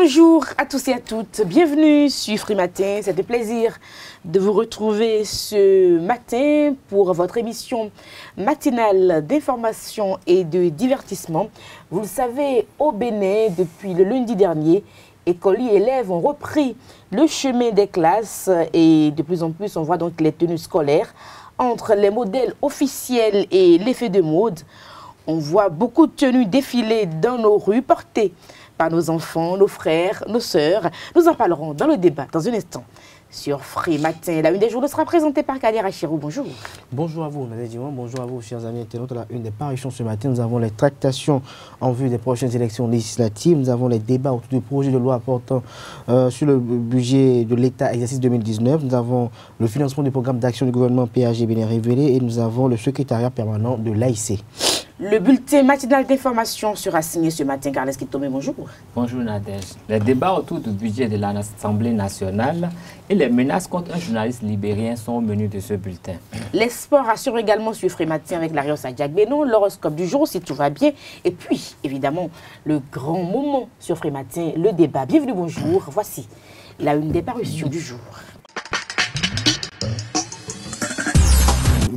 Bonjour à tous et à toutes, bienvenue sur Free Matin. C'est un plaisir de vous retrouver ce matin pour votre émission matinale d'information et de divertissement. Vous le savez, au Bénin, depuis le lundi dernier, écoles et élèves ont repris le chemin des classes et de plus en plus on voit donc les tenues scolaires entre les modèles officiels et l'effet de mode. On voit beaucoup de tenues défiler dans nos rues portées par nos enfants, nos frères, nos sœurs. Nous en parlerons dans le débat dans un instant sur Free Matin. La une des journaux sera présentée par Kader Achirou. Bonjour. Bonjour à vous, Nadège Diwan. Bonjour à vous, chers amis internautes. La une des parutions ce matin, nous avons les tractations en vue des prochaines élections législatives. Nous avons les débats autour du projet de loi portant sur le budget de l'État exercice 2019. Nous avons le financement du programme d'action du gouvernement PAG Bénin révélé et nous avons le secrétariat permanent de l'AIC. Le bulletin matinal d'information sera signé ce matin. Carles Kitomé, bonjour. Bonjour Nadège. Les débats autour du budget de l'Assemblée nationale et les menaces contre un journaliste libérien sont au menu de ce bulletin. Les sports assurent également sur Free Matin avec l'Arios Adjak-Beno, l'horoscope du jour si tout va bien. Et puis, évidemment, le grand moment sur Free Matin, le débat. Bienvenue, bonjour. Voici la une des parutions du jour.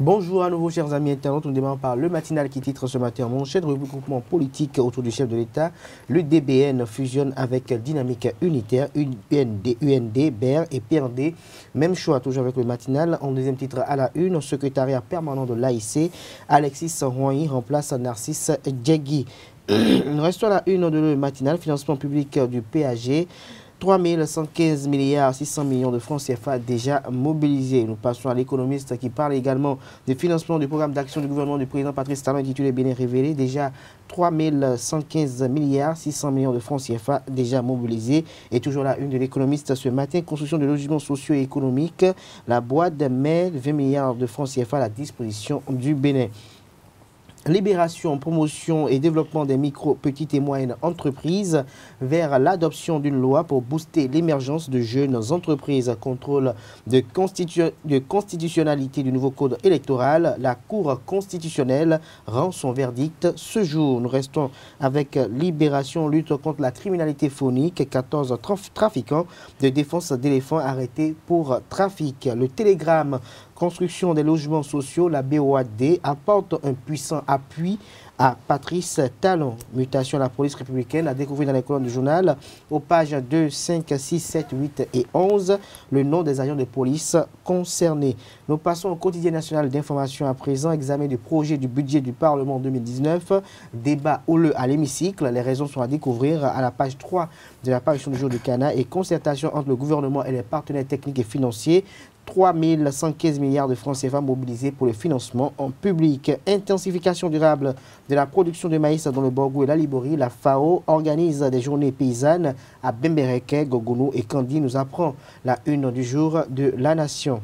Bonjour à nouveau, chers amis internautes. Nous démarrons par le matinal qui titre ce matin mon chef de regroupement politique autour du chef de l'État. L'UDBN fusionne avec Dynamique Unitaire, UND, BER et PRD. Même choix, toujours avec le matinal. En deuxième titre à la une, secrétariat permanent de l'AIC, Alexis Roy remplace Narcisse Djegui. Restons à la une de le matinal, financement public du PAG. 3115 milliards 600 millions de francs CFA déjà mobilisés. Nous passons à l'économiste qui parle également du financement du programme d'action du gouvernement du président Patrice Talon intitulé Bénin révélé. Déjà 3115 milliards 600 millions de francs CFA déjà mobilisés. Et toujours la une de l'économiste ce matin, construction de logements sociaux et économiques. La boîte met 20 milliards de francs CFA à la disposition du Bénin. Libération, promotion et développement des micro, petites et moyennes entreprises vers l'adoption d'une loi pour booster l'émergence de jeunes entreprises. Contrôle de constitutionnalité du nouveau code électoral. La Cour constitutionnelle rend son verdict ce jour. Nous restons avec Libération, lutte contre la criminalité phonique. 14 trafiquants de défense d'éléphants arrêtés pour trafic. Le Télégramme, construction des logements sociaux, la BOAD apporte un puissant appui à Patrice Talon. Mutation à la police républicaine à découvrir dans les colonnes du journal aux pages 2, 5, 6, 7, 8 et 11 le nom des agents de police concernés. Nous passons au quotidien national d'information à présent. Examen du projet du budget du Parlement 2019. Débat houleux à l'hémicycle. Les raisons sont à découvrir à la page 3 de la parution du jour du Cana et concertation entre le gouvernement et les partenaires techniques et financiers. 3115 milliards de francs CFA mobilisés pour le financement en public. Intensification durable de la production de maïs dans le Borgou et la Liborie. La FAO organise des journées paysannes à Bembereke, Gogonou et Kandi. Nous apprend la une du jour de la Nation.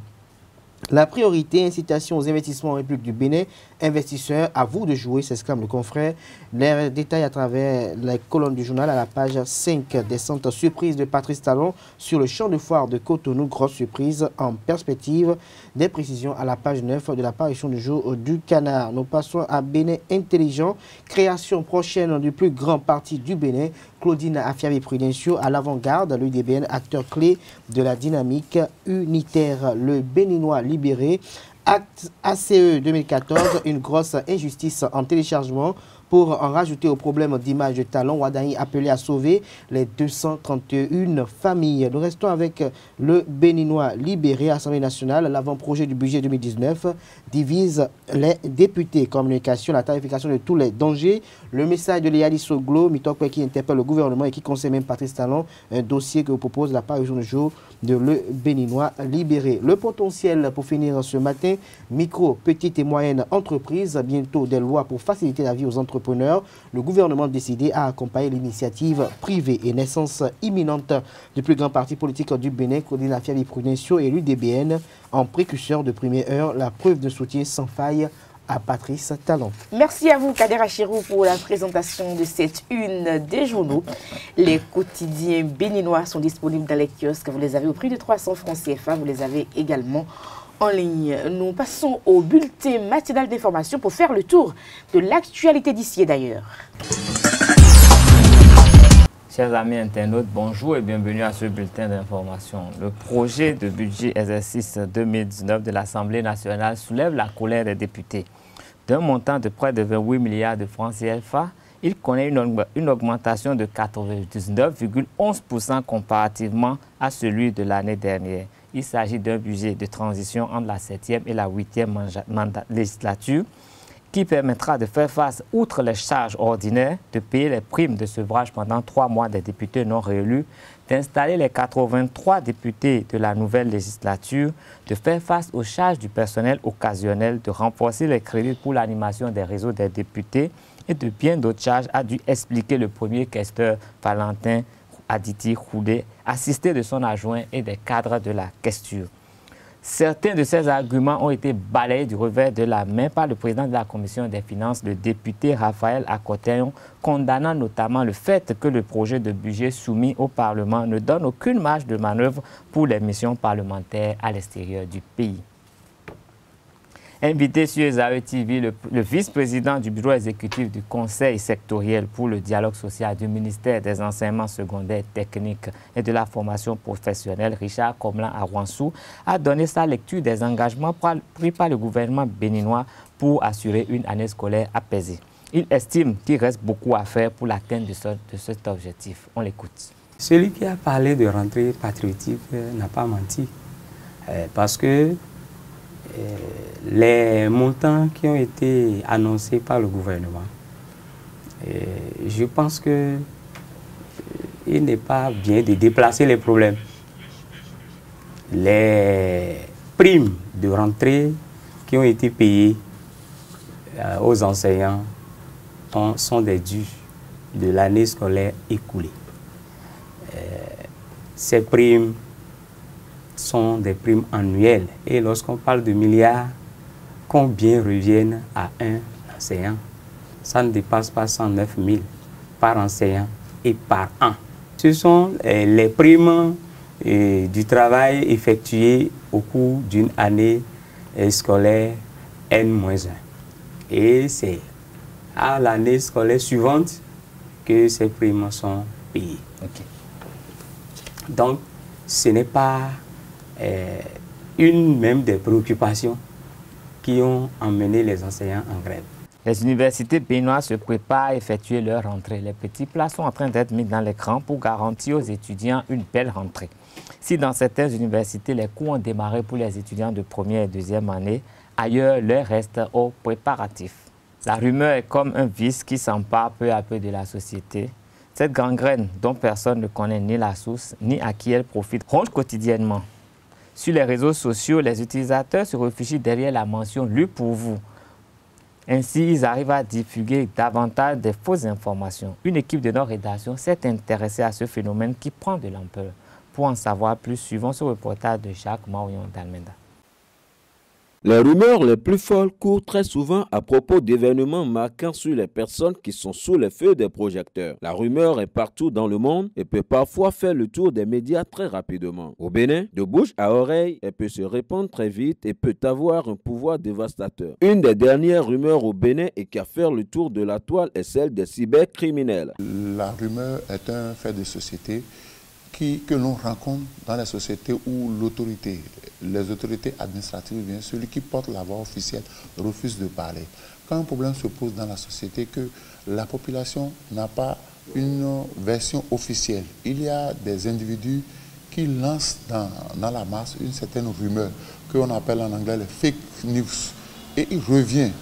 La priorité, incitation aux investissements en République du Bénin. Investisseurs, à vous de jouer, s'exclame le confrère. Les détails à travers les colonnes du journal à la page 5. Descente surprise de Patrice Talon sur le champ de foire de Cotonou. Grosse surprise en perspective. Des précisions à la page 9 de l'apparition du jour du Canard. Nous passons à Bénin intelligent. Création prochaine du plus grand parti du Bénin. Claudine Afiavi-Prudencio à l'avant-garde. L'UDBN, acteur clé de la dynamique unitaire. Le Béninois libéré. Acte ACE 2014, une grosse injustice en téléchargement. Pour en rajouter au problème d'image de Talon, Wadaï appelé à sauver les 231 familles. Nous restons avec le Béninois libéré. Assemblée nationale, l'avant-projet du budget 2019 divise les députés. Communication, la tarification de tous les dangers. Le message de Léali Soglo, Mitokwe qui interpelle le gouvernement et qui concerne même Patrice Talon. Un dossier que vous propose la parution du jour de le Béninois libéré. Le potentiel pour finir ce matin, micro, petites et moyennes entreprises. Bientôt des lois pour faciliter la vie aux entreprises. Le gouvernement a décidé à accompagner l'initiative privée et naissance imminente du plus grand parti politique du Bénin, Claudine Afiavi-Prudencio et l'UDBN, en précurseur de première heure, la preuve de soutien sans faille à Patrice Talon. Merci à vous, Kader Achirou, pour la présentation de cette une des journaux. Les quotidiens béninois sont disponibles dans les kiosques. Vous les avez au prix de 300 francs CFA. Vous les avez également en ligne. Nous passons au bulletin matinal d'information pour faire le tour de l'actualité d'ici et d'ailleurs. Chers amis internautes, bonjour et bienvenue à ce bulletin d'information. Le projet de budget exercice 2019 de l'Assemblée nationale soulève la colère des députés. D'un montant de près de 28 milliards de francs CFA, il connaît une augmentation de 99,11% comparativement à celui de l'année dernière. Il s'agit d'un budget de transition entre la 7e et la 8e législature qui permettra de faire face, outre les charges ordinaires, de payer les primes de sevrage pendant 3 mois des députés non réélus, d'installer les 83 députés de la nouvelle législature, de faire face aux charges du personnel occasionnel, de renforcer les crédits pour l'animation des réseaux des députés et de bien d'autres charges, a dû expliquer le premier questeur Valentin Aditi Khoudé, assisté de son adjoint et des cadres de la questure. Certains de ces arguments ont été balayés du revers de la main par le président de la Commission des finances, le député Raphaël Akoteyon, condamnant notamment le fait que le projet de budget soumis au Parlement ne donne aucune marge de manœuvre pour les missions parlementaires à l'extérieur du pays. Invité sur Esaü TV, le vice-président du bureau exécutif du Conseil sectoriel pour le dialogue social du ministère des enseignements secondaires techniques et de la formation professionnelle, Richard Komlan Arwansou, a donné sa lecture des engagements pris par le gouvernement béninois pour assurer une année scolaire apaisée. Il estime qu'il reste beaucoup à faire pour l'atteinte de cet objectif. On l'écoute. Celui qui a parlé de rentrée patriotique n'a pas menti, parce que les montants qui ont été annoncés par le gouvernement, je pense que il n'est pas bien de déplacer les problèmes. Les primes de rentrée qui ont été payées aux enseignants sont des dus de l'année scolaire écoulée. Ces primes sont des primes annuelles. Et lorsqu'on parle de milliards, combien reviennent à un enseignant? Ça ne dépasse pas 109 000 par enseignant et par an. Ce sont les primes du travail effectué au cours d'une année scolaire N-1. Et c'est à l'année scolaire suivante que ces primes sont payées. Okay. Donc, ce n'est pas une même des préoccupations qui ont emmené les enseignants en grève. Les universités béninoises se préparent à effectuer leur rentrée. Les petits plats sont en train d'être mis dans l'écran pour garantir aux étudiants une belle rentrée. Si dans certaines universités, les cours ont démarré pour les étudiants de première et deuxième année, ailleurs, l'heure reste aux préparatifs. La rumeur est comme un vice qui s'empare peu à peu de la société. Cette gangrène dont personne ne connaît ni la source, ni à qui elle profite, ronge quotidiennement. Sur les réseaux sociaux, les utilisateurs se réfugient derrière la mention « lu pour vous ». Ainsi, ils arrivent à diffuser davantage des fausses informations. Une équipe de nos rédactions s'est intéressée à ce phénomène qui prend de l'ampleur. Pour en savoir plus, suivons ce reportage de Jacques Maouillon d'Almenda. Les rumeurs les plus folles courent très souvent à propos d'événements marquants sur les personnes qui sont sous les feux des projecteurs. La rumeur est partout dans le monde et peut parfois faire le tour des médias très rapidement. Au Bénin, de bouche à oreille, elle peut se répandre très vite et peut avoir un pouvoir dévastateur. Une des dernières rumeurs au Bénin et qui a fait le tour de la toile est celle des cybercriminels. La rumeur est un fait de société que l'on rencontre dans les sociétés où les autorités administratives, bien celui qui porte la voix officielle, refuse de parler. Quand un problème se pose dans la société, que la population n'a pas une version officielle, il y a des individus qui lancent dans la masse une certaine rumeur, qu'on appelle en anglais les fake news. Et il revient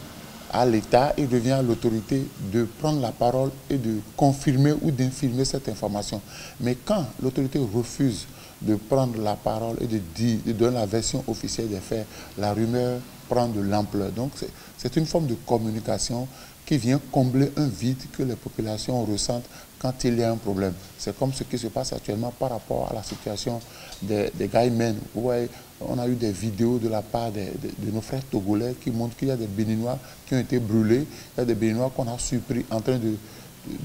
à l'État, il revient à l'autorité de prendre la parole et de confirmer ou d'infirmer cette information. Mais quand l'autorité refuse de prendre la parole et de donner la version officielle des faits, la rumeur prend de l'ampleur. Donc c'est une forme de communication qui vient combler un vide que les populations ressentent quand il y a un problème. C'est comme ce qui se passe actuellement par rapport à la situation des Gaïmènes. Vous voyez, on a eu des vidéos de la part de nos frères togolais qui montrent qu'il y a des Béninois qui ont été brûlés, il y a des Béninois qu'on a surpris en train de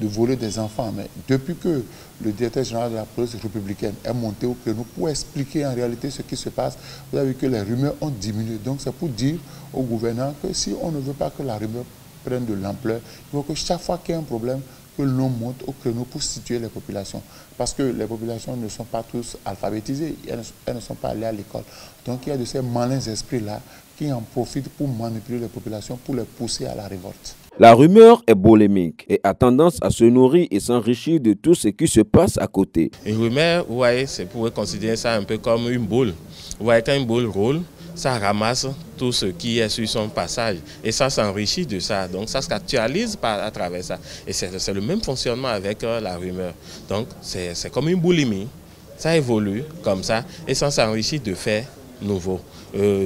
voler des enfants. Mais depuis que le directeur général de la police républicaine est monté au créneau pour expliquer en réalité ce qui se passe, vous avez vu que les rumeurs ont diminué. Donc c'est pour dire au gouverneur que si on ne veut pas que la rumeur prenne de l'ampleur, il faut que chaque fois qu'il y a un problème, que l'on monte au créneau pour situer les populations. Parce que les populations ne sont pas tous alphabétisées, elles ne sont pas allées à l'école. Donc il y a de ces malins esprits-là qui en profitent pour manipuler les populations, pour les pousser à la révolte. La rumeur est bolémique et a tendance à se nourrir et s'enrichir de tout ce qui se passe à côté. Une rumeur, vous voyez, c'est pour considérer ça un peu comme une boule. Vous voyez, quand une boule roule, ça ramasse tout ce qui est sur son passage et ça s'enrichit de ça. Donc ça s'actualise à travers ça. Et c'est le même fonctionnement avec la rumeur. Donc c'est comme une boulimie. Ça évolue comme ça et ça s'enrichit de faits nouveaux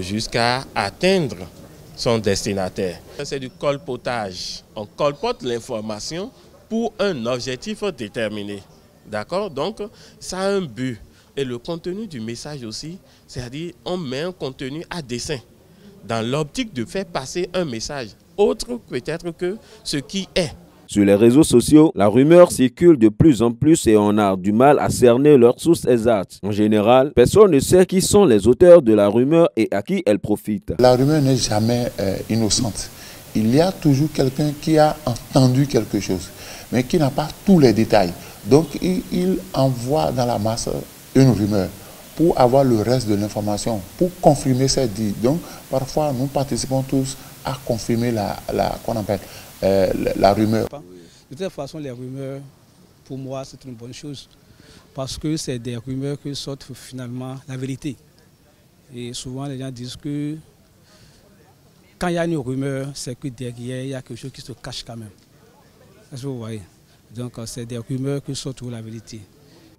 jusqu'à atteindre son destinataire. C'est du colpotage. On colpote l'information pour un objectif déterminé. D'accord? Donc ça a un but. Et le contenu du message aussi, c'est-à-dire on met un contenu à dessein dans l'optique de faire passer un message autre peut-être que ce qui est. Sur les réseaux sociaux, la rumeur circule de plus en plus et on a du mal à cerner leurs sources exactes. En général, personne ne sait qui sont les auteurs de la rumeur et à qui elle profite. La rumeur n'est jamais innocente. Il y a toujours quelqu'un qui a entendu quelque chose, mais qui n'a pas tous les détails. Donc il envoie dans la masse une rumeur pour avoir le reste de l'information, pour confirmer cette dit. Donc, parfois, nous participons tous à confirmer la rumeur. De toute façon, les rumeurs, pour moi, c'est une bonne chose. Parce que c'est des rumeurs qui sortent finalement la vérité. Et souvent, les gens disent que quand il y a une rumeur, c'est que derrière, il y a quelque chose qui se cache quand même. Est-ce que vous voyez? Donc, c'est des rumeurs qui sortent la vérité.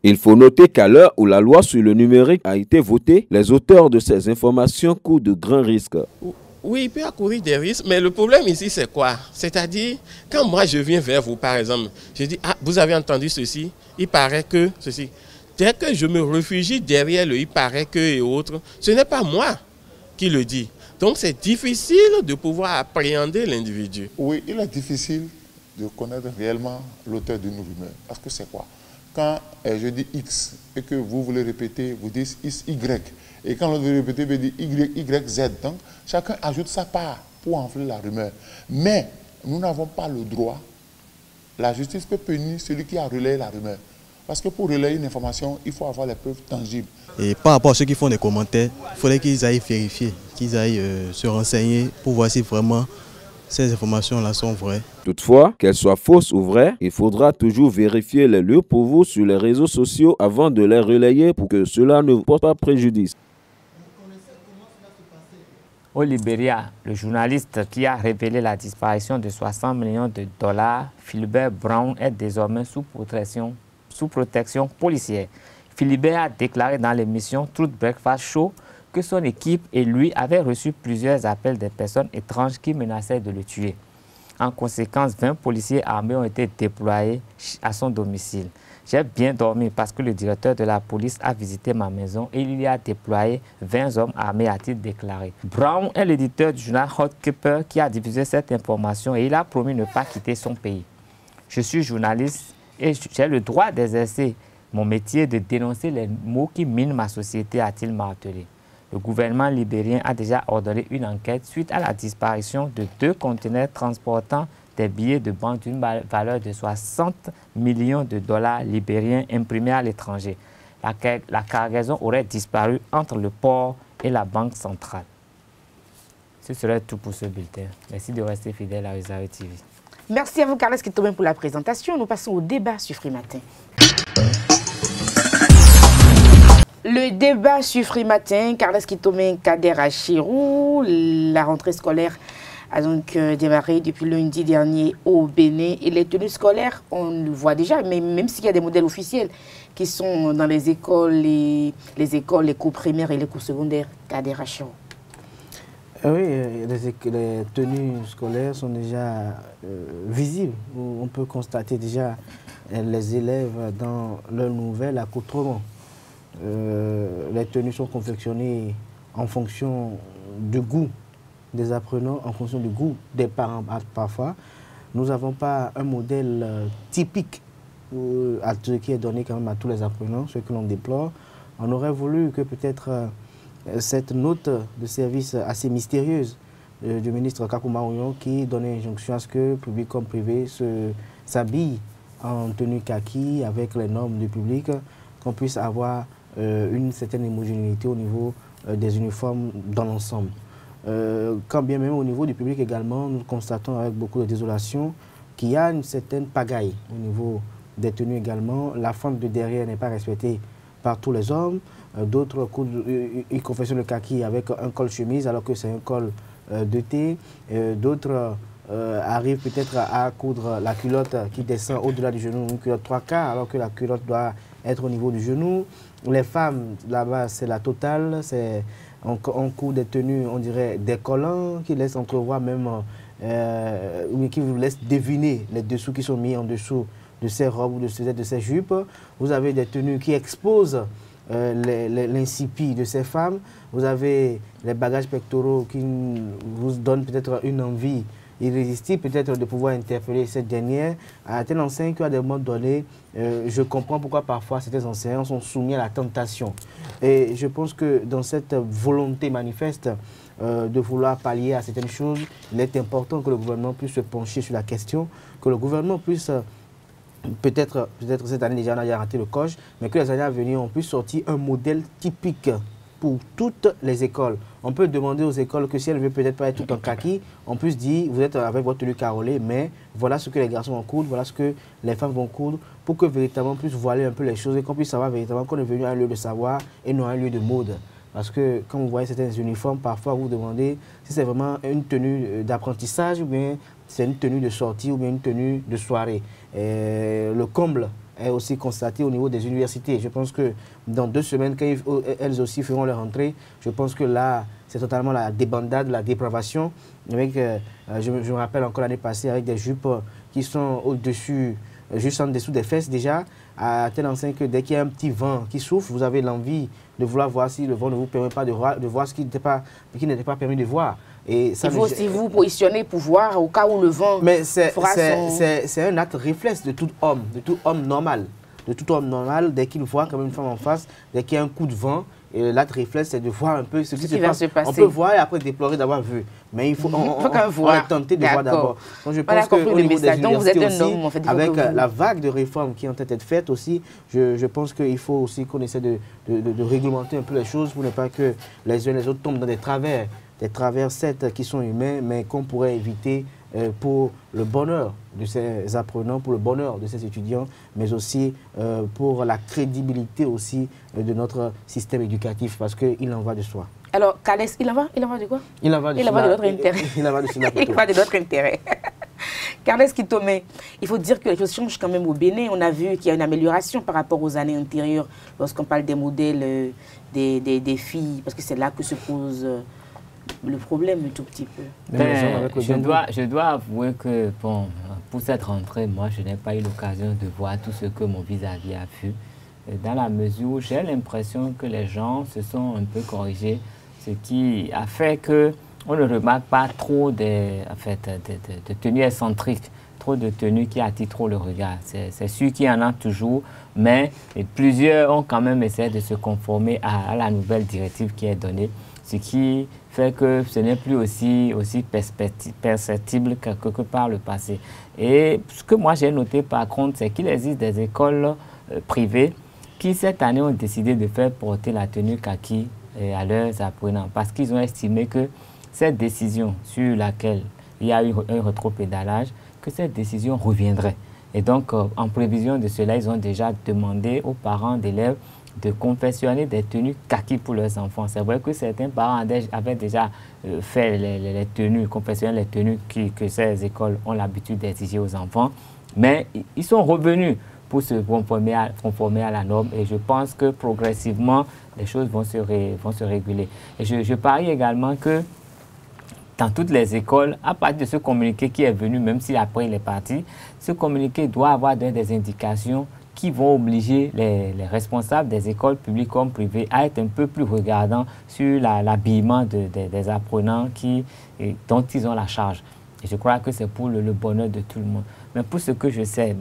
Il faut noter qu'à l'heure où la loi sur le numérique a été votée, les auteurs de ces informations courent de grands risques. Oui, il peut courir des risques, mais le problème ici, c'est quoi? C'est-à-dire, quand moi je viens vers vous, par exemple, je dis, ah, vous avez entendu ceci, il paraît que ceci. Dès que je me réfugie derrière le il paraît que et autres, ce n'est pas moi qui le dis. Donc c'est difficile de pouvoir appréhender l'individu. Oui, il est difficile de connaître réellement l'auteur d'une rumeur. Parce que c'est quoi? Quand je dis X et que vous voulez répéter, vous dites Y. Et quand l'autre veut répéter, vous dites Y, Z. Donc, chacun ajoute sa part pour enfler la rumeur. Mais nous n'avons pas le droit. La justice peut punir celui qui a relayé la rumeur. Parce que pour relayer une information, il faut avoir les preuves tangibles. Et par rapport à ceux qui font des commentaires, il faudrait qu'ils aillent vérifier, qu'ils aillent se renseigner pour voir si vraiment ces informations-là sont vraies. Toutefois, qu'elles soient fausses ou vraies, il faudra toujours vérifier les lieux pour vous sur les réseaux sociaux avant de les relayer pour que cela ne vous porte pas préjudice. Au Libéria, le journaliste qui a révélé la disparition de 60 millions de dollars, Philibert Brown, est désormais sous protection policière. Philibert a déclaré dans l'émission Truth Breakfast Show que son équipe et lui avaient reçu plusieurs appels de personnes étranges qui menaçaient de le tuer. En conséquence, 20 policiers armés ont été déployés à son domicile. J'ai bien dormi parce que le directeur de la police a visité ma maison et il y a déployé 20 hommes armés, a-t-il déclaré. Brown est l'éditeur du journal Hot Keeper qui a diffusé cette information et il a promis ne pas quitter son pays. Je suis journaliste et j'ai le droit d'exercer mon métier de dénoncer les maux qui minent ma société, a-t-il martelé. Le gouvernement libérien a déjà ordonné une enquête suite à la disparition de 2 conteneurs transportant des billets de banque d'une valeur de 60 millions de dollars libériens imprimés à l'étranger. La cargaison aurait disparu entre le port et la banque centrale. Ce serait tout pour ce bulletin. Merci de rester fidèle à Réserve TV. Merci à vous, Carles Kitomen, pour la présentation. Nous passons au débat sur Frimatin. Le débat sur Frimatin, Carles Kitomen, Kader Achirou, la rentrée scolaire a donc démarré depuis lundi dernier au Bénin. Et les tenues scolaires, on le voit déjà, mais même s'il y a des modèles officiels qui sont dans les écoles, les cours primaires et les cours secondaires, Kader Achirou. Oui, les tenues scolaires sont déjà visibles. On peut constater déjà les élèves dans leur nouvel accoutrement. Les tenues sont confectionnées en fonction du goût des apprenants, en fonction du goût des parents parfois. Nous n'avons pas un modèle typique qui est donné quand même à tous les apprenants, ce que l'on déplore. On aurait voulu que peut-être cette note de service assez mystérieuse du ministre Kakouma Oyon qui donnait injonction à ce que public comme privé s'habille en tenue kaki, avec les normes du public, qu'on puisse avoir une certaine homogénéité au niveau des uniformes dans l'ensemble. Quand bien même au niveau du public également, nous constatons avec beaucoup de désolation qu'il y a une certaine pagaille au niveau des tenues également. La fente de derrière n'est pas respectée par tous les hommes. D'autres ils confectionnent le kaki avec un col chemise alors que c'est un col de thé. D'autres arrivent peut-être à coudre la culotte qui descend au-delà du genou, une culotte 3/4 alors que la culotte doit être au niveau du genou. Les femmes, là-bas, c'est la totale. On coud des tenues, on dirait, des collants qui laissent entrevoir même, qui vous laissent deviner les dessous qui sont mis en dessous de ces robes ou de ces jupes. Vous avez des tenues qui exposent l'incipit de ces femmes. Vous avez les bagages pectoraux qui vous donnent peut-être une envie irrésistible, peut-être de pouvoir interpeller cette dernière. À tel enseigne qu'à des moments donnés, je comprends pourquoi parfois certains enseignants sont soumis à la tentation. Et je pense que dans cette volonté manifeste de vouloir pallier à certaines choses, il est important que le gouvernement puisse se pencher sur la question, que le gouvernement puisse peut-être cette année déjà on a déjà raté le coche, mais que les années à venir on puisse sortir un modèle typique pour toutes les écoles. On peut demander aux écoles que si elles ne veulent peut-être pas être toutes en kaki, on puisse dire vous êtes avec votre tenue carolée, mais voilà ce que les garçons vont coudre, voilà ce que les femmes vont coudre, pour que véritablement on puisse voiler un peu les choses et qu'on puisse savoir véritablement qu'on est venu à un lieu de savoir et non à un lieu de mode. Parce que quand vous voyez certains uniformes, parfois vous vous demandez si c'est vraiment une tenue d'apprentissage ou bien c'est une tenue de sortie ou bien une tenue de soirée. Le comble est aussi constaté au niveau des universités. Je pense que dans 2 semaines, quand elles aussi feront leur entrée, je pense que là, c'est totalement la débandade, la dépravation. Avec, je me rappelle encore l'année passée avec des jupes qui sont au-dessus, juste en dessous des fesses déjà, à tel enseigne que dès qu'il y a un petit vent qui souffle, vous avez l'envie de vouloir voir si le vent ne vous permet pas de voir ce qui n'était pas permis de voir. Et ça, il faut aussi vous positionner pour voir au cas où le vent fera c'est un acte réflexe de tout homme normal. De tout homme normal, dès qu'il voit comme une femme en face, dès qu'il y a un coup de vent, l'acte réflexe, c'est de voir un peu ce qui se passe. On peut voir et après déplorer d'avoir vu. Mais il faut tenter de voir d'abord. Donc je pense qu'au niveau des universités aussi, avec la vague de réformes qui ont été faites aussi, je pense qu'il faut aussi qu'on essaie de réglementer un peu les choses pour ne pas que les uns et les autres tombent dans des travers certes qui sont humains, mais qu'on pourrait éviter pour le bonheur de ces apprenants, pour le bonheur de ces étudiants, mais aussi pour la crédibilité aussi de notre système éducatif, parce qu'il en va de soi. Alors, Carles, il en va de quoi? Il en va de notre intérêt. Il en va de notre intérêt. Carles Kitome, il faut dire que les choses changent quand même au Bénin. On a vu qu'il y a une amélioration par rapport aux années antérieures lorsqu'on parle des modèles des filles, parce que c'est là que se pose le problème un tout petit peu. Je dois avouer que bon, pour cette rentrée, moi, je n'ai pas eu l'occasion de voir tout ce que mon vis-à-vis a vu, dans la mesure où j'ai l'impression que les gens se sont un peu corrigés, ce qui a fait qu'on ne remarque pas trop de tenues excentriques, trop de tenues qui attirent trop le regard. C'est sûr qu'il y en a toujours, mais plusieurs ont quand même essayé de se conformer à la nouvelle directive qui est donnée, ce qui fait que ce n'est plus aussi perceptible que par le passé. Et ce que moi j'ai noté par contre, c'est qu'il existe des écoles privées qui cette année ont décidé de faire porter la tenue kaki à leurs apprenants parce qu'ils ont estimé que cette décision sur laquelle il y a eu un rétropédalage, que cette décision reviendrait. Et donc, en prévision de cela, ils ont déjà demandé aux parents d'élèves de confectionner des tenues kaki pour leurs enfants. C'est vrai que certains parents avaient déjà fait les tenues, confectionné les tenues que ces écoles ont l'habitude d'exiger aux enfants, mais ils sont revenus pour se conformer à la norme et je pense que progressivement, les choses vont se réguler. Et je parie également que dans toutes les écoles, à partir de ce communiqué qui est venu, même si après il est parti, ce communiqué doit avoir des indications qui vont obliger les responsables des écoles publiques comme privées à être un peu plus regardants sur l'habillement des apprenants dont ils ont la charge. Et je crois que c'est pour le bonheur de tout le monde. Mais pour ce que je sais,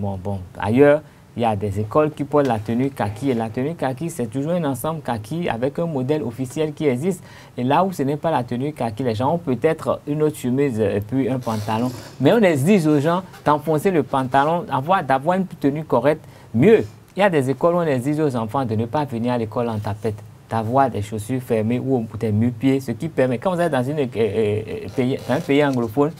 ailleurs, Il y a des écoles qui portent la tenue kaki. Et la tenue kaki, c'est toujours un ensemble kaki avec un modèle officiel qui existe. Et là où ce n'est pas la tenue kaki, les gens ont peut-être une autre chemise et puis un pantalon. Mais on exige aux gens d'enfoncer le pantalon, d'avoir une tenue correcte. Mieux, il y a des écoles où on exige aux enfants de ne pas venir à l'école en tapette, d'avoir des chaussures fermées ou des nu-pieds, ce qui permet, quand vous êtes dans un pays anglophone,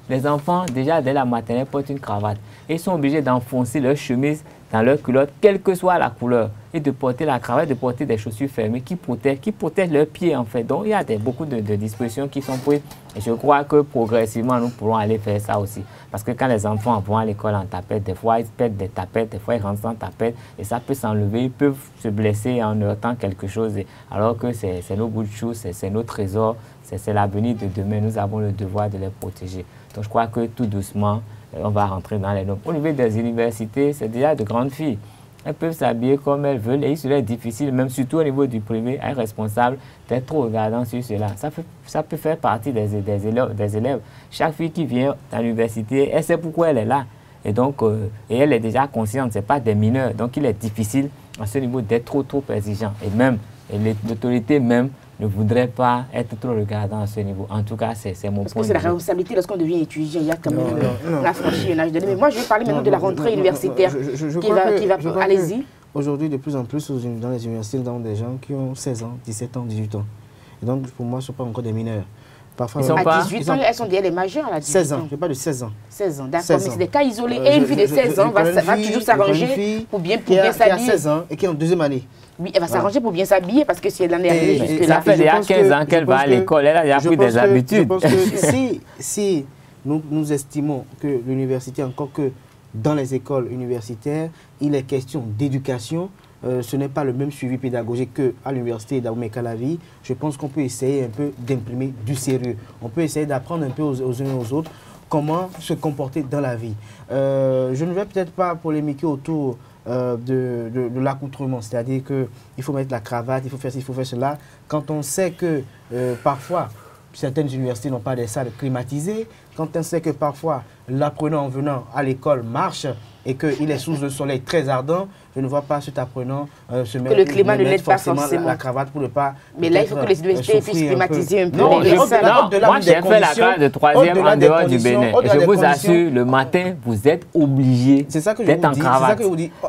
les enfants, déjà dès la maternelle, portent une cravate. Et ils sont obligés d'enfoncer leur chemise dans leur culotte, quelle que soit la couleur, et de porter la cravate, de porter des chaussures fermées qui protègent leurs pieds en fait. Donc il y a beaucoup de dispositions qui sont prises. Et je crois que progressivement, nous pourrons aller faire ça aussi. Parce que quand les enfants vont à l'école en tapette, des fois ils pètent des tapettes, des fois ils rentrent en tapette, et ça peut s'enlever, ils peuvent se blesser en heurtant quelque chose. Alors que c'est nos bouts de chou, c'est nos trésors, c'est l'avenir de demain. Nous avons le devoir de les protéger. Donc je crois que tout doucement, on va rentrer dans les normes. Au niveau des universités, c'est déjà de grandes filles. Elles peuvent s'habiller comme elles veulent et il serait difficile, même surtout au niveau du privé, à un responsable d'être trop regardant sur cela. Ça peut faire partie des élèves. Chaque fille qui vient à l'université, elle sait pourquoi elle est là. Et donc, et elle est déjà consciente, ce n'est pas des mineurs. Donc il est difficile à ce niveau d'être trop exigeant. Et même, l'autorité même ne voudrait pas être trop regardant à ce niveau. En tout cas, c'est mon point de vue. Parce que c'est la responsabilité lorsqu'on devient étudiant. Il y a quand même la franchise, un âge donné. Mais moi, je vais parler maintenant de la rentrée universitaire qui va. Allez-y. Aujourd'hui, de plus en plus, dans les universités, nous avons des gens qui ont 16 ans, 17 ans, 18 ans. Et donc, pour moi, ce ne sont pas encore des mineurs. Parfois, à 18 ans, elles sont des majeures à 18 ans. 16 ans, je ne parle pas de 16 ans. 16 ans, d'accord, mais c'est des cas isolés. Et une fille de 16 ans va toujours s'arranger pour bien s'habiller. Qui a 16 ans et qui est en deuxième année. Oui, elle va s'arranger pour bien s'habiller parce que si elle en est arrivée jusque-là. Ça fait déjà 15 ans qu'elle va à l'école, elle a déjà pris des habitudes. Je pense que si nous estimons que l'université, encore que dans les écoles universitaires, il est question d'éducation, ce n'est pas le même suivi pédagogique qu'à l'université d'Abomey-Calavi. Je pense qu'on peut essayer un peu d'imprimer du sérieux. On peut essayer d'apprendre un peu aux uns et aux autres comment se comporter dans la vie. Je ne vais peut-être pas polémiquer autour de l'accoutrement, c'est-à-dire qu'il faut mettre la cravate, il faut faire ci, il faut faire cela. Quand on sait que parfois, certaines universités n'ont pas des salles climatisées, quand on sait que parfois l'apprenant en venant à l'école marche et qu'il est sous le soleil très ardent, je ne vois pas cet apprenant se mettre le climat ne l'aide pas forcément la cravate pour ne pas. Mais là, il faut que les universités puissent climatiser un peu. Non, moi j'ai fait la classe de 3e en dehors du Bénin. Et je vous assure, le matin, vous êtes obligé d'être en cravate.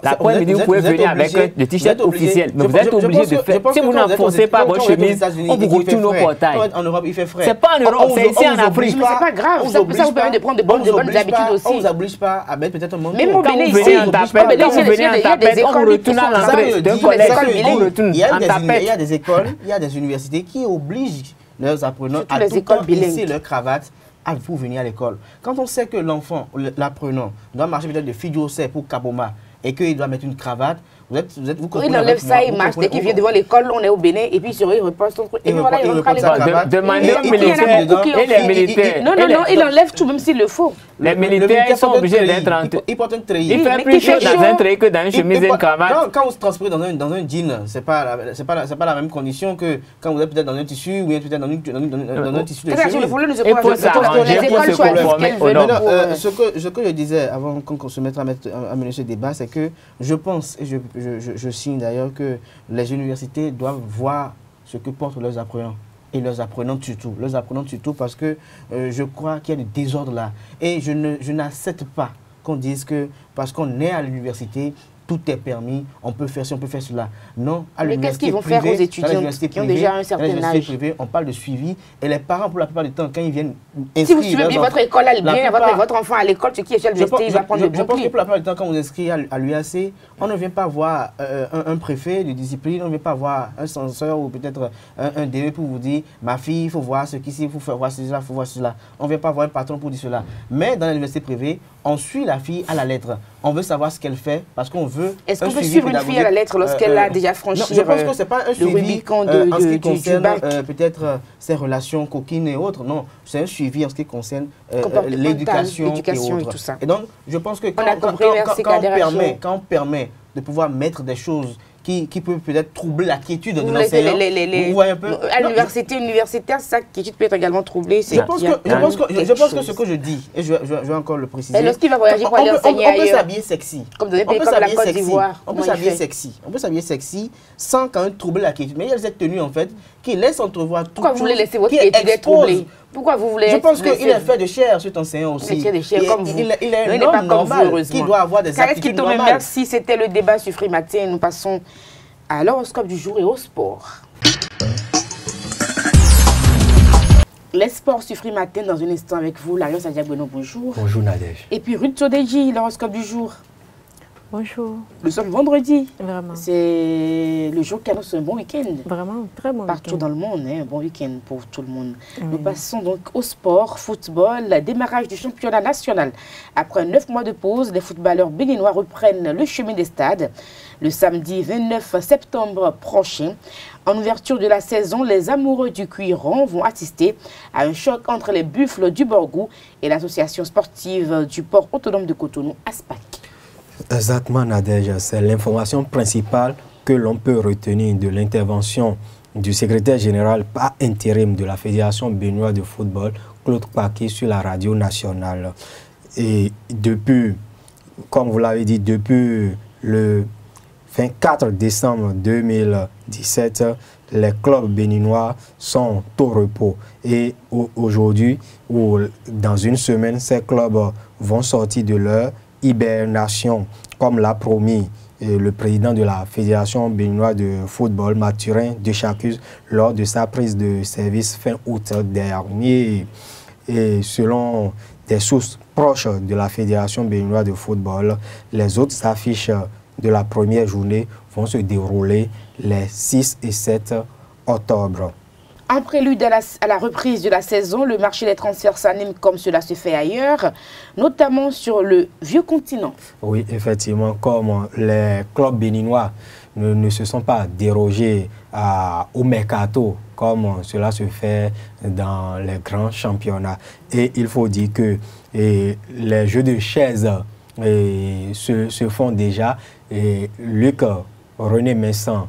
L'après-midi, vous pouvez venir avec le t-shirt officiel. Mais vous êtes obligé de faire. Si vous n'enfoncez pas votre chemise, on vous retourne au portail. En Europe, il fait frais. C'est pas en Europe, c'est ici en Afrique. Mais c'est pas grave. Ça vous permet de prendre de bonnes habitudes aussi. On ne vous oblige pas à mettre peut-être un manteau. Même au Bénin, ici, il y a des écoles, il y a des universités qui obligent leurs apprenants à laisser leur cravate pour venir à l'école. Quand on sait que l'enfant, l'apprenant, doit marcher peut-être de Fidjosé pour Kaboma et qu'il doit mettre une cravate, il enlève ça, il marche, dès qu'il vient devant l'école, on est au Bénin, et puis il repose son truc. Et voilà, il rentre à l'école. Demandez aux militaires et les militaires. Non, il enlève tout, même s'il le faut. Les militaires, ils sont obligés d'être en... Ils portent un treillis. Il fait plus chaud dans un treillis que dans une chemise et une cravate. Non, quand vous se transportez dans un jean, c'est pas la même condition que quand vous êtes peut-être dans un tissu ou peut-être dans un tissu de chemise. Il faut s'arranger pour se conformer aux normes. Ce que je disais avant qu'on se mette à mener ce débat, c'est que je pense, et je signe d'ailleurs, que les universités doivent voir ce que portent leurs apprenants. Et leurs apprenantes surtout, parce que je crois qu'il y a des désordres là. Et je n'accepte pas qu'on dise que parce qu'on est à l'université, tout est permis, on peut faire ci, on peut faire cela. Non, à l'université privée, qu'est-ce qu'ils vont faire aux étudiants qui ont déjà un certain âge privée, on parle de suivi, et les parents, pour la plupart du temps, quand ils viennent inscrire... Si vous suivez bien votre école, votre enfant à l'école, ce qui est chez l'université, il va prendre le bon pied. Je pense que pour la plupart du temps, quand vous inscrivez à l'UAC, on ne vient pas voir un préfet de discipline, on ne vient pas voir un censeur ou peut-être un DE pour vous dire, ma fille, il faut voir ce qu'ici, il faut voir cela, il faut voir cela. On ne vient pas voir un patron pour dire cela. Mais dans l'université privée, on suit la fille à la lettre. On veut savoir ce qu'elle fait parce qu'on veut. Est-ce qu'on peut suivre une fille à la lettre lorsqu'elle a déjà franchi je pense que ce n'est pas un suivi en ce qui concerne peut-être ses relations coquines et autres. Non, c'est un suivi en ce qui concerne l'éducation et tout ça. Et donc, je pense que quand on permet de pouvoir mettre des choses qui peut peut-être troubler la quiétude de l'enseignant. Vous voyez un peu? À l'université universitaire, sa quiétude peut être également troublée. Je pense que ce que je dis, et je vais encore le préciser. Lorsqu'il va voyager pour aller enseigner ailleurs, on peut s'habiller sexy. Comme dans des pays comme la Côte d'Ivoire. On peut s'habiller sexy. On peut s'habiller sexy sans quand même troubler la quiétude. Mais il y a cette tenue en fait qui laisse entrevoir tout. Pourquoi vous voulez laisser votre quiétude être troublée? Pourquoi vous voulez? Je pense qu'il est fait de chair, cet enseignant aussi. Il est fait de chair comme vous. Il est un homme normal qui doit avoir des attitudes normales. Merci, c'était le débat sur Free Matin. Nous passons à l'horoscope du jour et au sport. Les sports sur Free Matin dans un instant avec vous. Larion Sadiaboueno, bonjour. Bonjour Nadège. Et puis Ruth Sodeji, l'horoscope du jour. Bonjour. Nous sommes vendredi. Vraiment. C'est le jour qui annonce un bon week-end. Vraiment, très bon Partout dans le monde, hein, un bon week-end pour tout le monde. Oui. Nous passons donc au sport, football, démarrage du championnat national. Après 9 mois de pause, les footballeurs béninois reprennent le chemin des stades. Le samedi 29 septembre prochain, en ouverture de la saison, les amoureux du cuiron vont assister à un choc entre les Buffles du Borgou et l'association sportive du port autonome de Cotonou, ASPAC. Exactement, Nadège. C'est l'information principale que l'on peut retenir de l'intervention du secrétaire général par intérim de la Fédération béninoise de football, Claude Paquet, sur la radio nationale. Et depuis, comme vous l'avez dit, depuis le 24 décembre 2017, les clubs béninois sont au repos. Et aujourd'hui, ou dans une semaine, ces clubs vont sortir de leur hibernation, comme l'a promis le président de la Fédération béninoise de football, Mathurin Deschacus, lors de sa prise de service fin août dernier. Et selon des sources proches de la Fédération béninoise de football, les autres affiches de la première journée vont se dérouler les 6 et 7 octobre. En prélude à la reprise de la saison, le marché des transferts s'anime comme cela se fait ailleurs, notamment sur le vieux continent. Oui, effectivement, comme les clubs béninois ne se sont pas dérogés au mercato, comme cela se fait dans les grands championnats. Et il faut dire que les jeux de chaises se font déjà. Et Luc René Messan,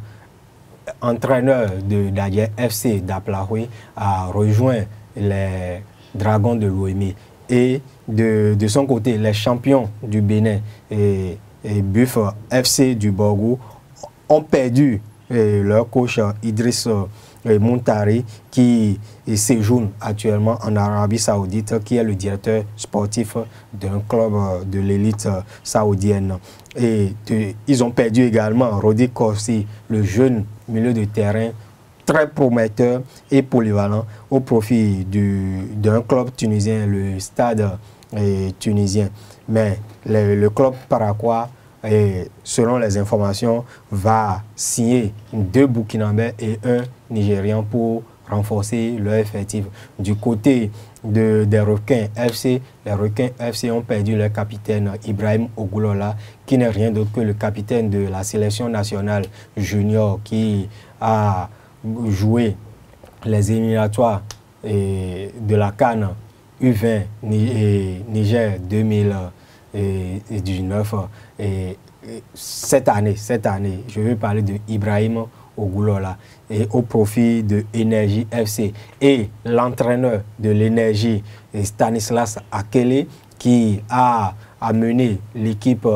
entraîneur de d'Adier FC d'Aplahoui, a rejoint les Dragons de l'OMI. Et de son côté, les champions du Bénin et Buff FC du Borgou ont perdu leur coach Idriss Muntari, qui séjourne actuellement en Arabie Saoudite, qui est le directeur sportif d'un club de l'élite saoudienne. Et ils ont perdu également Rodi Korsi, le jeune milieu de terrain très prometteur et polyvalent, au profit d'un club tunisien, le Stade tunisien. Mais le club paraguayen, selon les informations, va signer 2 Burkinabés et 1 Nigérian pour renforcer leur effectif. Du côté des Requins FC, les Requins FC ont perdu leur capitaine Ibrahim Ogoulola, qui n'est rien d'autre que le capitaine de la sélection nationale junior, qui a joué les éliminatoires de la CAN U20 Niger 2019. Et cette année, je veux parler de Ibrahim Ogoulola, et au profit de Énergie FC. Et l'entraîneur de l'Énergie, Stanislas Akele, qui a amené l'équipe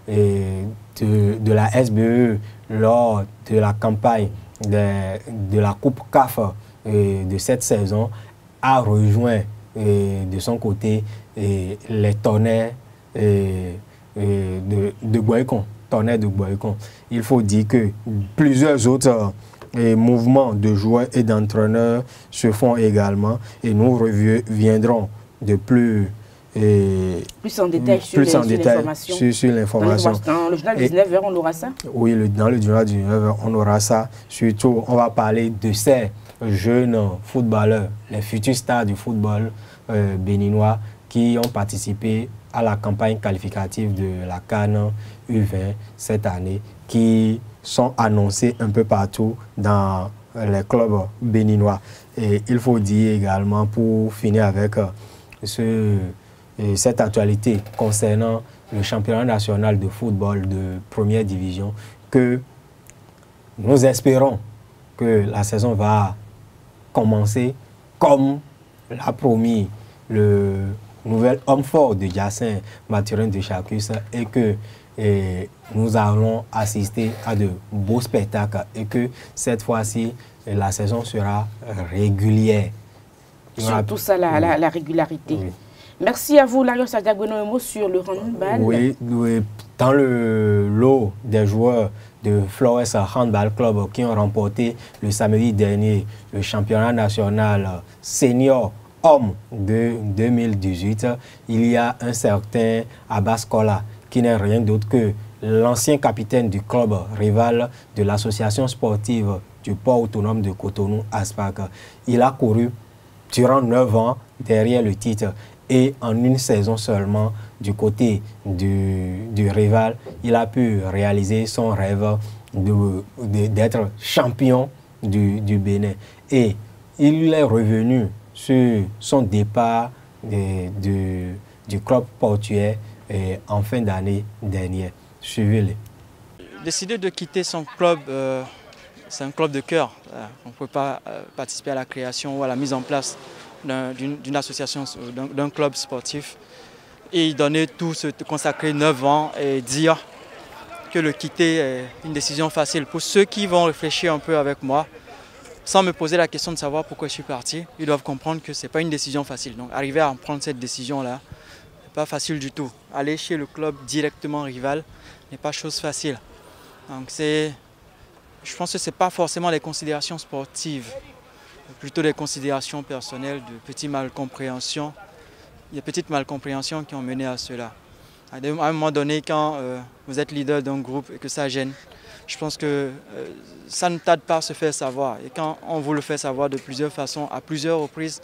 de la SBE lors de la campagne de la Coupe CAF de cette saison, a rejoint de son côté les Tonnerres de Guaïcon. Il faut dire que plusieurs autres mouvements de joueurs et d'entraîneurs se font également, et nous reviendrons de plus en détail sur l'information. Dans le journal 19h, on aura ça? Oui, dans le journal 19h, on aura ça. Surtout, on va parler de ces jeunes footballeurs, les futurs stars du football béninois, qui ont participé à la campagne qualificative de la CAN U20 cette année, qui sont annoncés un peu partout dans les clubs béninois. Et il faut dire également, pour finir avec cette actualité concernant le championnat national de football de première division, que nous espérons que la saison va commencer comme l'a promis le nouvel homme fort de Jacin, Mathurin de Chacus, et que nous allons assister à de beaux spectacles et que cette fois-ci, la saison sera régulière. Surtout ça, la régularité. Oui. Merci à vous, Larios Adjagweno, sur le handball. Oui, dans le lot des joueurs de Flores Handball Club qui ont remporté le samedi dernier le championnat national senior homme de 2018, il y a un certain Abbas Kola qui n'est rien d'autre que l'ancien capitaine du club rival de l'association sportive du port autonome de Cotonou, ASPAC. Il a couru durant 9 ans derrière le titre et en une saison seulement du côté du rival, il a pu réaliser son rêve d'être champion du Bénin. Et il est revenu sur son départ du club portuaire en fin d'année dernière. Suivez-le. Décider de quitter son club, c'est un club de cœur. On ne peut pas participer à la création ou à la mise en place d'une association, d'un club sportif et y donner tout, se consacrer 9 ans et dire que le quitter est une décision facile. Pour ceux qui vont réfléchir un peu avec moi, sans me poser la question de savoir pourquoi je suis parti, ils doivent comprendre que ce n'est pas une décision facile. Donc arriver à prendre cette décision-là, ce n'est pas facile du tout. Aller chez le club directement rival n'est pas chose facile. Donc je pense que ce n'est pas forcément les considérations sportives, plutôt des considérations personnelles, de petites malcompréhensions. Il y a des petites malcompréhensions qui ont mené à cela. À un moment donné, quand vous êtes leader d'un groupe et que ça gêne, je pense que ça ne tarde pas à se faire savoir. Et quand on vous le fait savoir de plusieurs façons, à plusieurs reprises,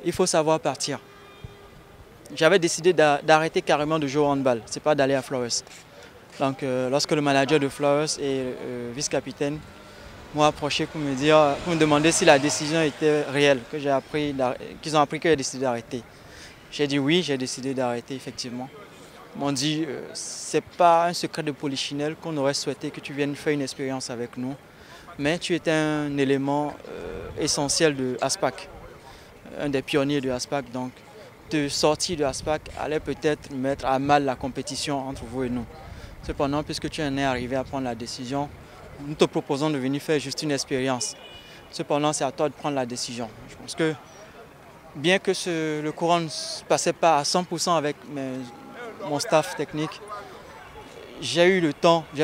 il faut savoir partir. J'avais décidé d'arrêter carrément de jouer au handball, ce n'est pas d'aller à Flores. Donc lorsque le manager de Flores et le vice-capitaine m'ont approché pour me demander si la décision était réelle, qu'ils ont appris que j'ai décidé d'arrêter. J'ai dit oui, j'ai décidé d'arrêter effectivement. Ils m'ont dit ce n'est pas un secret de polichinelle qu'on aurait souhaité que tu viennes faire une expérience avec nous, mais tu étais un élément essentiel de ASPAC, un des pionniers de ASPAC, donc de sortie de ASPAC allait peut-être mettre à mal la compétition entre vous et nous. Cependant, puisque tu en es arrivé à prendre la décision, nous te proposons de venir faire juste une expérience. Cependant, c'est à toi de prendre la décision. Je pense que bien que le courant ne se passait pas à 100% avec mon staff technique, j'ai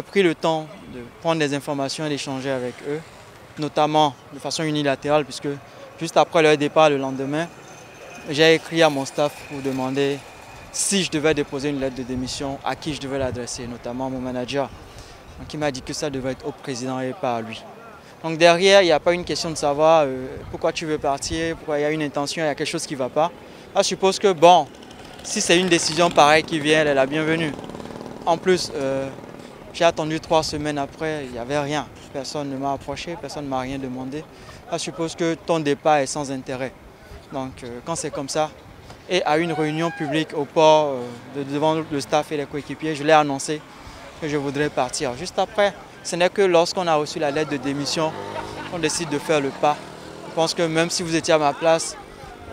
pris le temps de prendre des informations et d'échanger avec eux, notamment de façon unilatérale, puisque juste après leur départ le lendemain, j'ai écrit à mon staff pour demander si je devais déposer une lettre de démission, à qui je devais l'adresser, notamment à mon manager. Donc il m'a dit que ça devait être au président et pas à lui. Donc derrière, il n'y a pas une question de savoir pourquoi tu veux partir, pourquoi il y a une intention, il y a quelque chose qui ne va pas. Je suppose que bon, si c'est une décision pareille qui vient, elle est la bienvenue. En plus, j'ai attendu 3 semaines après, il n'y avait rien. Personne ne m'a approché, personne ne m'a rien demandé. Je suppose que ton départ est sans intérêt. Donc quand c'est comme ça, et à une réunion publique au port devant le staff et les coéquipiers, je l'ai annoncé que je voudrais partir. Juste après, ce n'est que lorsqu'on a reçu la lettre de démission qu'on décide de faire le pas. Je pense que même si vous étiez à ma place,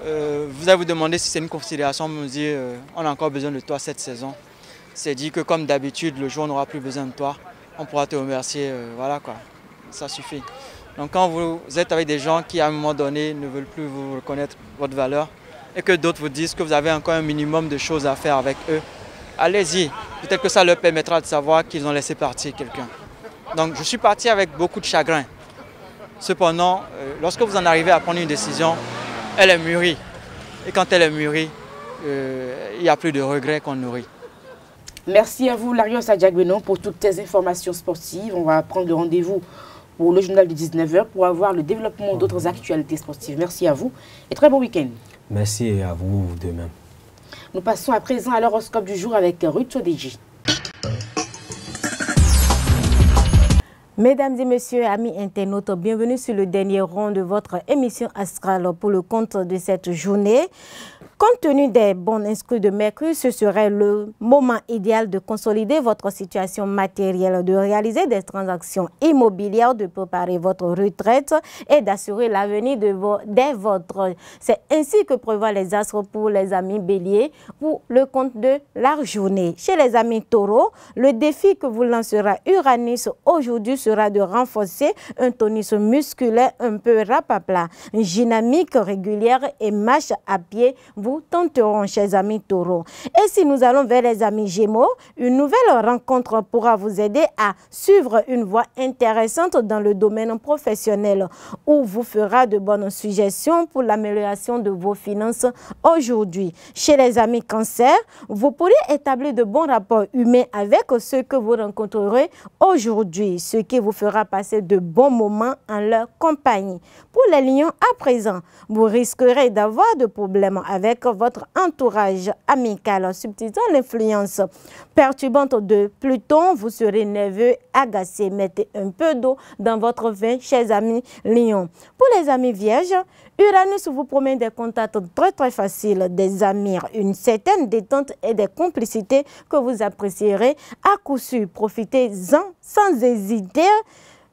vous allez vous demander si c'est une considération, me dire on a encore besoin de toi cette saison. C'est dit que comme d'habitude, le jour n'aura plus besoin de toi, on pourra te remercier, voilà quoi, ça suffit. Donc quand vous êtes avec des gens qui à un moment donné ne veulent plus vous reconnaître votre valeur et que d'autres vous disent que vous avez encore un minimum de choses à faire avec eux, allez-y, peut-être que ça leur permettra de savoir qu'ils ont laissé partir quelqu'un. Donc je suis parti avec beaucoup de chagrin. Cependant, lorsque vous en arrivez à prendre une décision, elle est mûrie. Et quand elle est mûrie, il n'y a plus de regrets qu'on nourrit. Merci à vous, Larios Adjagweno, pour toutes ces informations sportives. On va prendre le rendez-vous pour le journal de 19h pour avoir le développement d'autres actualités sportives. Merci à vous et très bon week-end. Merci à vous de même. Nous passons à présent à l'horoscope du jour avec Ruth Odeji. Mesdames et messieurs, amis internautes, bienvenue sur le dernier rond de votre émission astrale pour le compte de cette journée. Compte tenu des bons inscrits de Mercure, ce serait le moment idéal de consolider votre situation matérielle, de réaliser des transactions immobilières, de préparer votre retraite et d'assurer l'avenir des vôtres. C'est ainsi que prévoient les astres pour les amis béliers pour le compte de la journée. Chez les amis taureaux, le défi que vous lancera Uranus aujourd'hui sera de renforcer un tonus musculaire un peu rapapla, une dynamique régulière et marche à pied vous tenteront, chers amis taureaux. Et si nous allons vers les amis gémeaux, une nouvelle rencontre pourra vous aider à suivre une voie intéressante dans le domaine professionnel où vous fera de bonnes suggestions pour l'amélioration de vos finances aujourd'hui. Chez les amis cancer, vous pourrez établir de bons rapports humains avec ceux que vous rencontrerez aujourd'hui, ce qui vous fera passer de bons moments en leur compagnie. Pour les lions à présent, vous risquerez d'avoir de problèmes avec votre entourage amical, subtilisant l'influence perturbante de Pluton. Vous serez nerveux, agacé. Mettez un peu d'eau dans votre vin, chers amis lions. Pour les amis vierges, Uranus vous promet des contacts très faciles, des amis, une certaine détente et des complicités que vous apprécierez à coup sûr. Profitez-en sans hésiter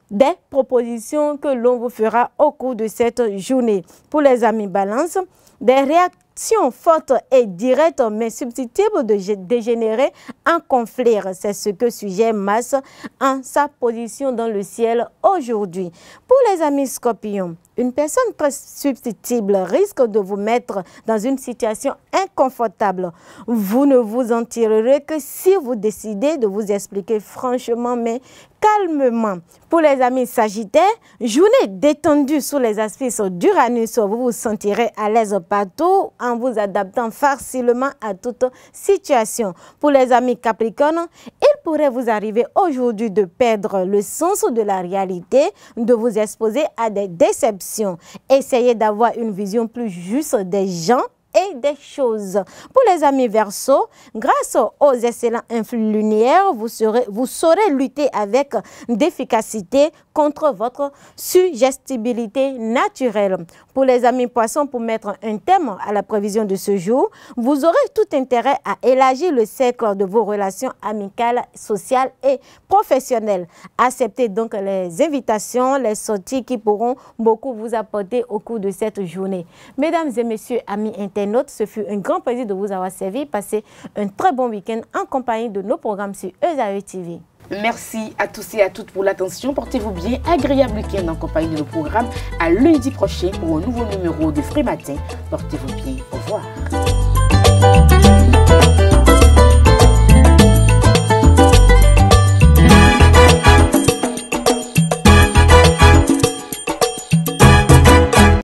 des propositions que l'on vous fera au cours de cette journée. Pour les amis balance, des réactions fortes et directes mais susceptibles de dégénérer en conflit. C'est ce que suggère Mars en sa position dans le ciel aujourd'hui. Pour les amis scorpions, une personne très susceptible risque de vous mettre dans une situation inconfortable. Vous ne vous en tirerez que si vous décidez de vous expliquer franchement mais calmement. Pour les amis sagittaires, journée détendue sous les auspices d'Uranus, vous vous sentirez à l'aise partout en vous adaptant facilement à toute situation. Pour les amis capricornes, il pourrait vous arriver aujourd'hui de perdre le sens de la réalité, de vous exposer à des déceptions. Essayez d'avoir une vision plus juste des gens et des choses. Pour les amis Verseaux, grâce aux excellents influx lunaires, vous saurez lutter avec d'efficacité contre votre suggestibilité naturelle. Pour les amis Poissons, pour mettre un thème à la prévision de ce jour, vous aurez tout intérêt à élargir le cercle de vos relations amicales, sociales et professionnelles. Acceptez donc les invitations, les sorties qui pourront beaucoup vous apporter au cours de cette journée. Mesdames et messieurs, amis internautes, ce fut un grand plaisir de vous avoir servi. Passez un très bon week-end en compagnie de nos programmes sur Esaü TV. Merci à tous et à toutes pour l'attention. Portez-vous bien. Agréable week-end en compagnie de nos programmes. À lundi prochain pour un nouveau numéro de Frais Matin. Portez-vous bien. Au revoir.